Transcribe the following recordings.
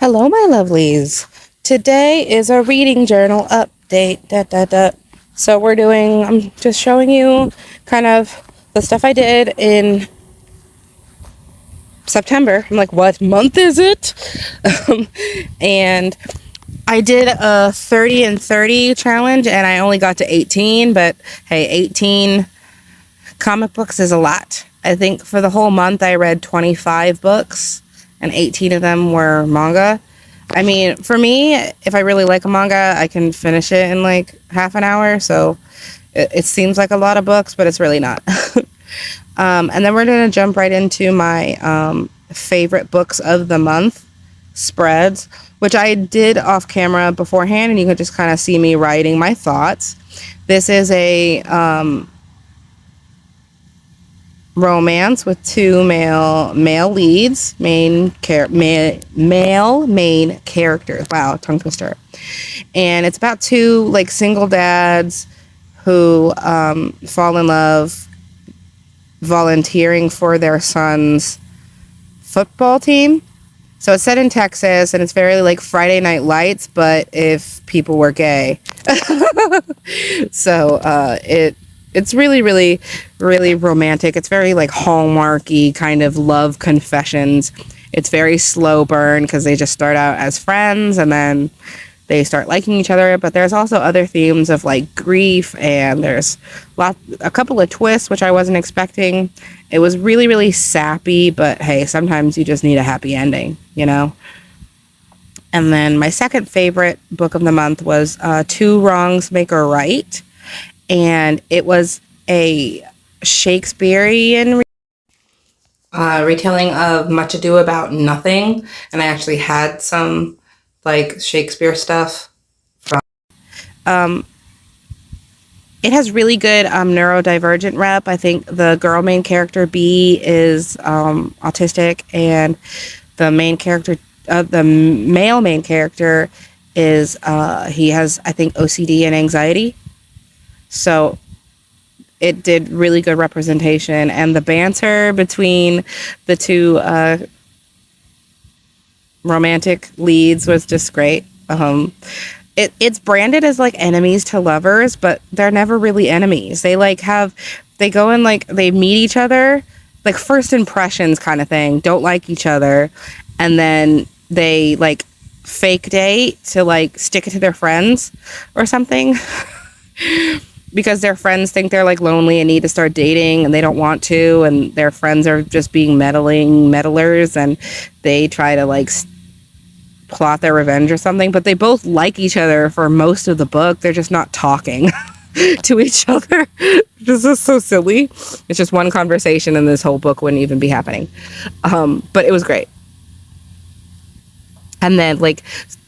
Hello, my lovelies. Today is a reading journal update. So I'm just showing you kind of the stuff I did in September. I'm like, what month is it? And I did a 30 and 30 challenge and I only got to 18, but hey, 18 comic books is a lot. I think for the whole month I read 25 books and 18 of them were manga. I mean, for me, if I really like a manga, I can finish it in like half an hour. So it seems like a lot of books, but it's really not. And then we're going to jump right into my favorite books of the month spreads, which I did off camera beforehand, and you can just kind of see me writing my thoughts. This is a romance with two male leads, male main characters. Wow, tongue twister. And it's about two like single dads who fall in love volunteering for their son's football team. So it's set in Texas and it's very like Friday Night Lights, but if people were gay. So it's really, really, really romantic. It's very like Hallmarky kind of love confessions. It's very slow burn because they just start out as friends and then they start liking each other. But there's also other themes of like grief, and there's a couple of twists which I wasn't expecting. It was really, really sappy, but hey, sometimes you just need a happy ending, you know? And then my second favorite book of the month was Two Wrongs Make a Right. And it was a Shakespearean retelling of Much Ado About Nothing. And I actually had some like Shakespeare stuff from. It has really good neurodivergent rep. I think the girl main character B is autistic, and the main character, the male main character, is he has, I think, OCD and anxiety. So it did really good representation, and the banter between the two romantic leads was just great. It's branded as like enemies to lovers, but they're never really enemies. They go and like they meet each other, like first impressions kind of thing, don't like each other, and then they like fake date to like stick it to their friends or something. Because their friends think they're like lonely and need to start dating and they don't want to, and their friends are just being meddlers, and they try to like plot their revenge or something. But they both like each other for most of the book. They're just not talking to each other. This is so silly. It's just one conversation and this whole book wouldn't even be happening. But it was great. And then like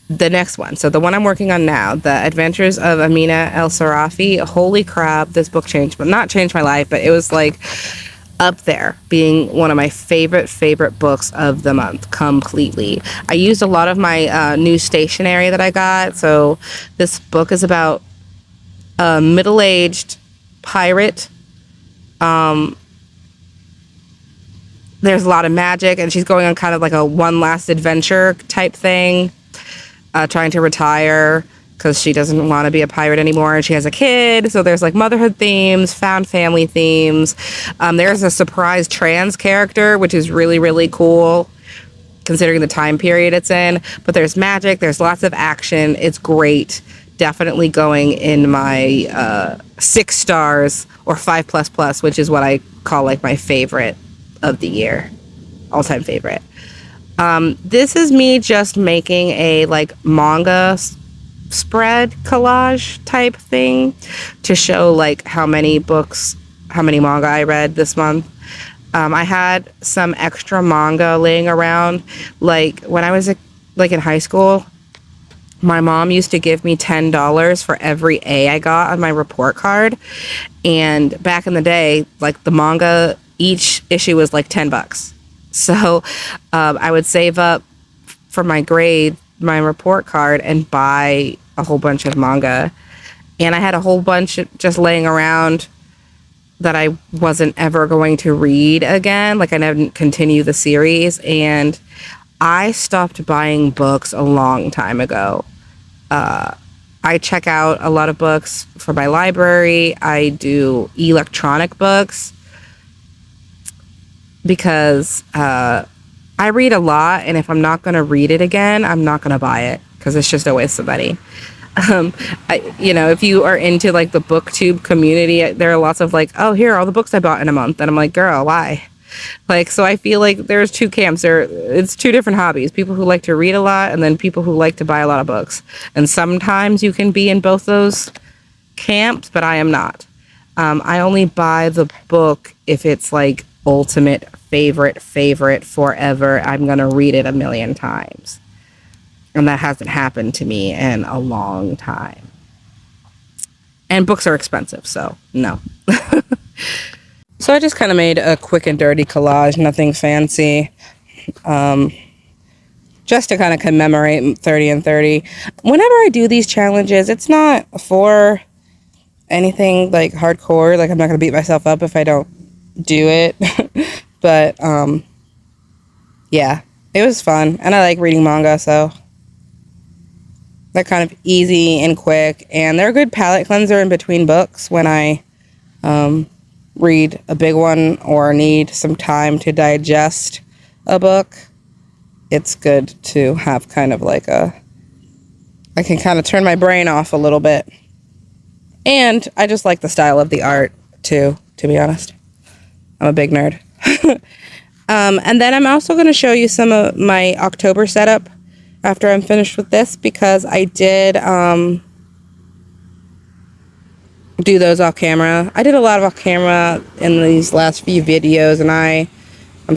the next one, so the one I'm working on now, The Adventures of Amina El Sarafi. Holy crap, this book not changed my life, but it was like up there being one of my favorite books of the month completely. I used a lot of my new stationery that I got. So this book is about a middle-aged pirate. There's a lot of magic, and she's going on kind of like a one last adventure type thing. Trying to retire because she doesn't want to be a pirate anymore, and she has a kid. So there's like motherhood themes, found family themes. There's a surprise trans character, which is really, really cool considering the time period it's in. But there's magic, there's lots of action. It's great. Definitely going in my 6 stars or 5++, which is what I call like my favorite of the year, all-time favorite. This is me just making a like manga spread collage type thing to show like how many manga I read this month. I had some extra manga laying around. Like when I was like in high school, my mom used to give me $10 for every A I got on my report card. And back in the day, like the manga, each issue was like $10. So I would save up for my grade, my report card, and buy a whole bunch of manga. And I had a whole bunch just laying around that I wasn't ever going to read again. Like I didn't continue the series. And I stopped buying books a long time ago. I check out a lot of books for my library. I do electronic books because I read a lot, and if I'm not going to read it again, I'm not going to buy it because it's just a waste of money. If you are into like the booktube community, there are lots of like, oh, here are all the books I bought in a month. And I'm like, girl, why? Like, so I feel like there's two camps. It's two different hobbies. People who like to read a lot and then people who like to buy a lot of books. And sometimes you can be in both those camps, but I am not. I only buy the book if it's like ultimate favorite forever. I'm going to read it a million times. And that hasn't happened to me in a long time. And books are expensive, so no. So I just kind of made a quick and dirty collage, nothing fancy. Just to kind of commemorate 30 and 30. Whenever I do these challenges, it's not for anything like hardcore. Like, I'm not going to beat myself up if I don't do it. But, yeah, it was fun. And I like reading manga, so they're kind of easy and quick. And they're a good palate cleanser in between books when I read a big one or need some time to digest a book. It's good to have kind of like I can kind of turn my brain off a little bit. And I just like the style of the art too, to be honest. I'm a big nerd. And then I'm also going to show you some of my October setup after I'm finished with this, because I did do those off camera. I did a lot of off camera in these last few videos, and I'm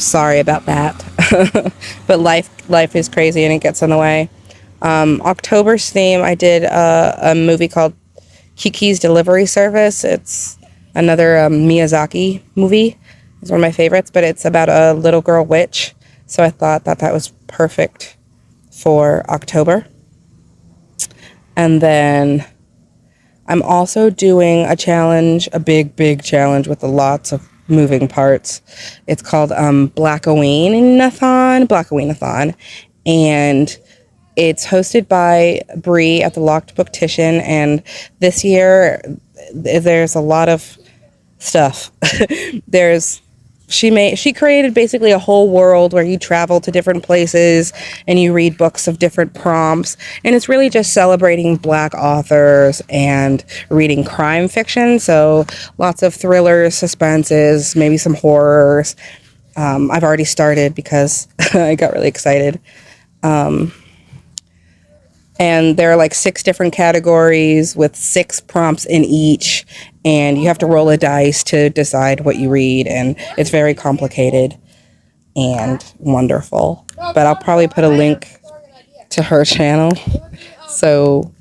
sorry about that. But life is crazy and it gets in the way. October's theme, I did a movie called Kiki's Delivery Service. It's another Miyazaki movie. It's one of my favorites, but it's about a little girl witch. So I thought that was perfect for October. And then I'm also doing a challenge, a big challenge with lots of moving parts. It's called Blackoweenathon. And it's hosted by Bree at the Locked Booktician. And this year, there's a lot of stuff. She created basically a whole world where you travel to different places and you read books of different prompts. And it's really just celebrating Black authors and reading crime fiction. So lots of thrillers, suspenses, maybe some horrors. I've already started because I got really excited. And there are like 6 different categories with 6 prompts in each. And you have to roll a dice to decide what you read. And it's very complicated and wonderful. But I'll probably put a link to her channel so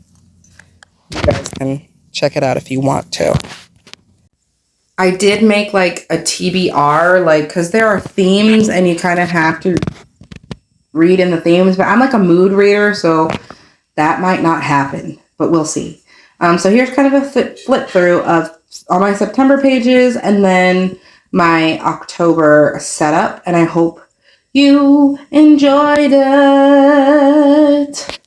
you guys can check it out if you want to. I did make like a TBR, like, because there are themes and you kind of have to read in the themes. But I'm like a mood reader, so that might not happen, but we'll see. So here's kind of a flip through of all my September pages and then my October setup. And I hope you enjoyed it.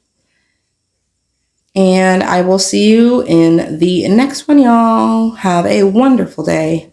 And I will see you in the next one, y'all. Have a wonderful day.